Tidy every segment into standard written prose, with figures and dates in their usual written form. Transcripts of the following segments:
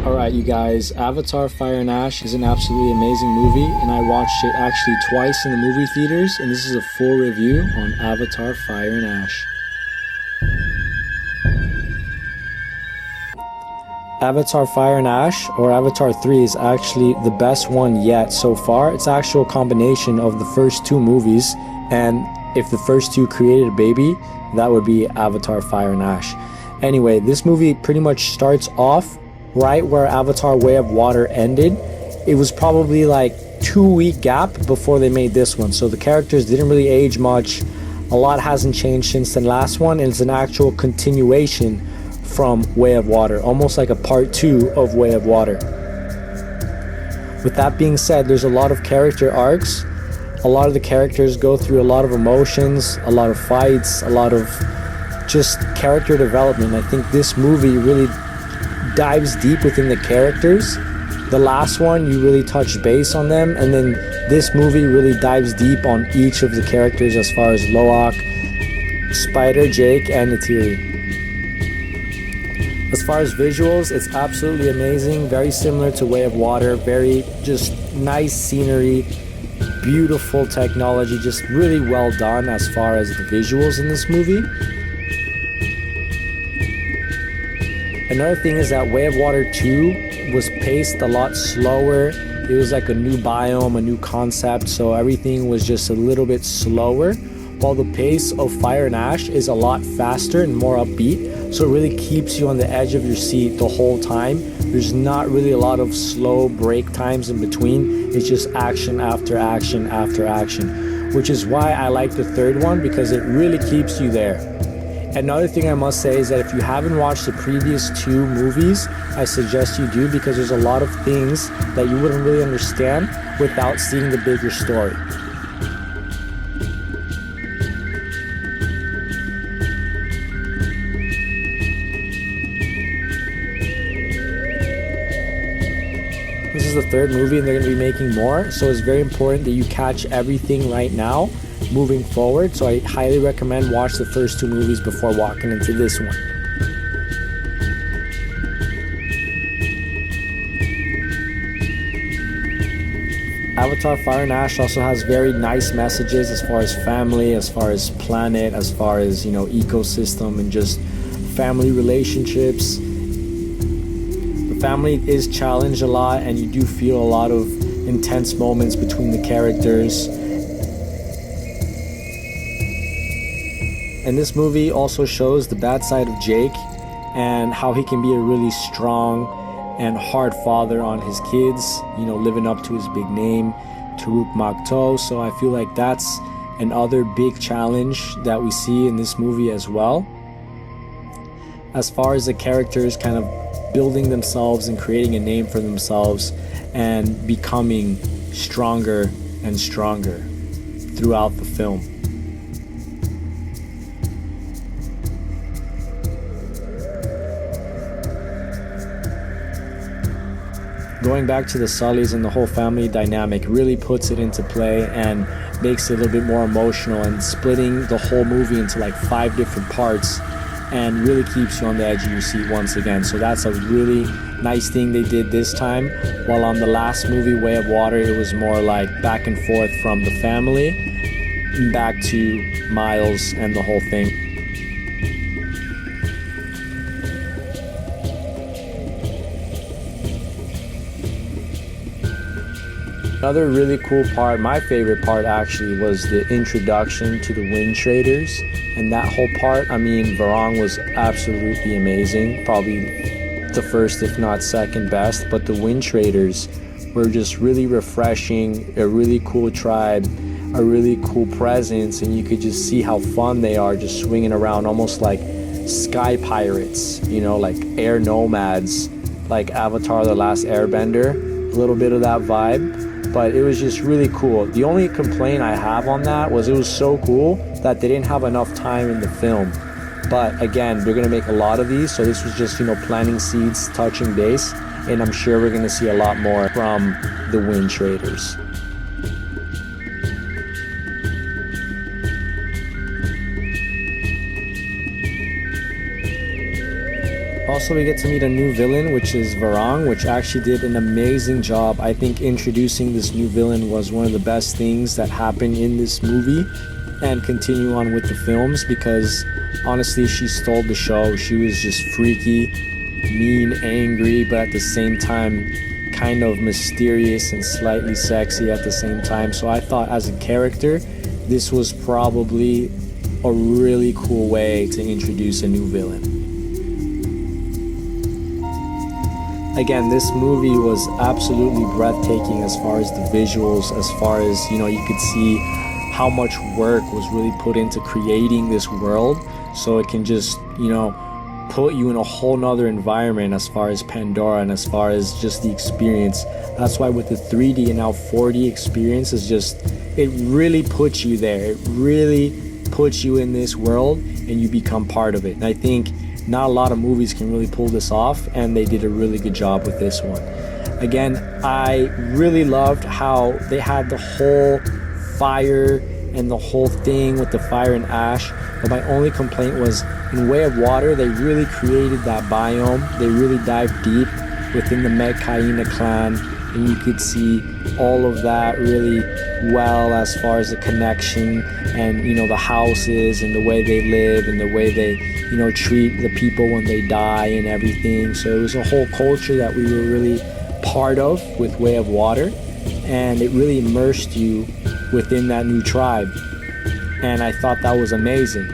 Alright, you guys, Avatar Fire and Ash is an absolutely amazing movie, and I watched it actually twice in the movie theaters, and this is a full review on Avatar Fire and Ash. Avatar Fire and Ash, or Avatar 3, is actually the best one yet so far. It's actual combination of the first two movies, and if the first two created a baby, that would be Avatar Fire and Ash. Anyway, this movie pretty much starts off right where Avatar Way of Water ended. It was probably like 2-week gap before they made this one, so the characters didn't really age much. A lot hasn't changed since the last one, and it's an actual continuation from Way of Water, almost like a part 2 of Way of Water. With that being said, there's a lot of character arcs. A lot of the characters go through a lot of emotions, a lot of fights, a lot of just character development. I think this movie really dives deep within the characters. The last one, you really touch base on them, and then this movie really dives deep on each of the characters as far as Loak, Spider, Jake, and Neytiri. As far as visuals, it's absolutely amazing, very similar to Way of Water, very just nice scenery, beautiful technology, just really well done as far as the visuals in this movie. Another thing is that Way of Water 2 was paced a lot slower. It was like a new biome, a new concept, so everything was just a little bit slower, while the pace of Fire and Ash is a lot faster and more upbeat, so it really keeps you on the edge of your seat the whole time. There's not really a lot of slow break times in between. It's just action after action after action, which is why I like the third one, because it really keeps you there. Another thing I must say is that if you haven't watched the previous two movies, I suggest you do, because there's a lot of things that you wouldn't really understand without seeing the bigger story. This is the third movie and they're going to be making more, so it's very important that you catch everything right now moving forward, so I highly recommend watch the first two movies before walking into this one. Avatar Fire and Ash also has very nice messages as far as family, as far as planet, as far as, ecosystem and just family relationships. The family is challenged a lot, and you do feel a lot of intense moments between the characters. And this movie also shows the bad side of Jake and how he can be a really strong and hard father on his kids, living up to his big name, Toruk Makto. So I feel like that's another big challenge that we see in this movie as well. As far as the characters kind of building themselves and creating a name for themselves and becoming stronger and stronger throughout the film. Going back to the Sullys and the whole family dynamic really puts it into play and makes it a little bit more emotional, and splitting the whole movie into like 5 different parts and really keeps you on the edge of your seat once again. So that's a really nice thing they did this time, while on the last movie, Way of Water, it was more like back and forth from the family back to Miles and the whole thing. Another really cool part, my favorite part actually, was the introduction to the Wind Traders. And that whole part, Varong was absolutely amazing. Probably the first, if not second best. But the Wind Traders were just really refreshing, a really cool tribe, a really cool presence. And you could just see how fun they are, just swinging around almost like sky pirates, like air nomads, like Avatar The Last Airbender. A little bit of that vibe. But it was just really cool. The only complaint I have on that was it was so cool that they didn't have enough time in the film. But again, they're going to make a lot of these, so this was just, planting seeds, touching base, and I'm sure we're going to see a lot more from the Wind Traders. Also, we get to meet a new villain, which is Varang, which actually did an amazing job. I think introducing this new villain was one of the best things that happened in this movie, and continue on with the films, because honestly, she stole the show. She was just freaky, mean, angry, but at the same time kind of mysterious and slightly sexy at the same time. So I thought as a character, this was probably a really cool way to introduce a new villain. Again, this movie was absolutely breathtaking as far as the visuals, as far as, you could see how much work was really put into creating this world, so it can just, put you in a whole nother environment as far as Pandora and as far as just the experience. That's why with the 3D and now 4D experience is just, it really puts you there. It really puts you in this world and you become part of it. And I think not a lot of movies can really pull this off, and they did a really good job with this one. Again, I really loved how they had the whole fire and the whole thing with the fire and ash, but my only complaint was in Way of Water, they really created that biome. They really dived deep within the Metkayina clan, and you could see all of that really well as far as the connection and the houses and the way they live and the way they treat the people when they die and everything. So it was a whole culture that we were really part of with Way of Water, and it really immersed you within that new tribe, and I thought that was amazing.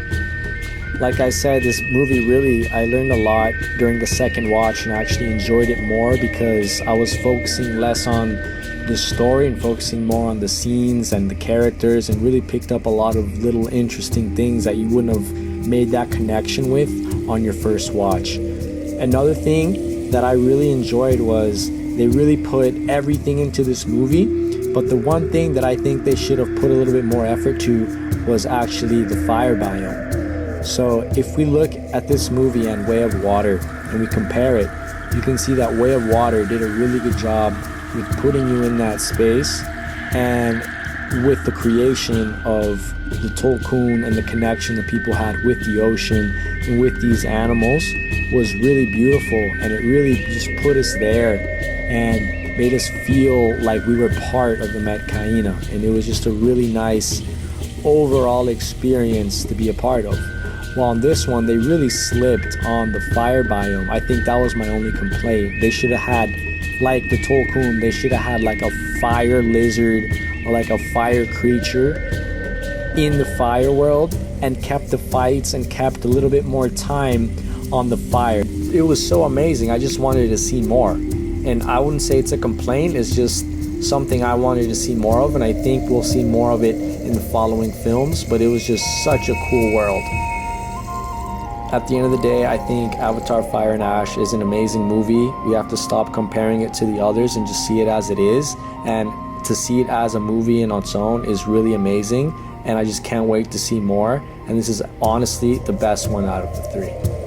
Like I said, this movie really, I learned a lot during the second watch and actually enjoyed it more because I was focusing less on the story and focusing more on the scenes and the characters, and really picked up a lot of little interesting things that you wouldn't have made that connection with on your first watch. Another thing that I really enjoyed was they really put everything into this movie, but the one thing that I think they should have put a little bit more effort to was actually the fire biome. So if we look at this movie and Way of Water and we compare it, you can see that Way of Water did a really good job with putting you in that space, and with the creation of the Tulkun and the connection that people had with the ocean and with these animals was really beautiful, and it really just put us there and made us feel like we were part of the Metkayina, and it was just a really nice overall experience to be a part of. While on this one, they really slipped on the fire biome. I think that was my only complaint. They should have had, like the Tulkun, they should have had like a fire lizard or like a fire creature in the fire world, and kept the fights and kept a little bit more time on the fire. It was so amazing. I just wanted to see more. And I wouldn't say it's a complaint, it's just something I wanted to see more of, and I think we'll see more of it in the following films, but it was just such a cool world. At the end of the day, I think Avatar Fire and Ash is an amazing movie. We have to stop comparing it to the others and just see it as it is, and to see it as a movie in its own is really amazing, and I just can't wait to see more, and this is honestly the best one out of the three.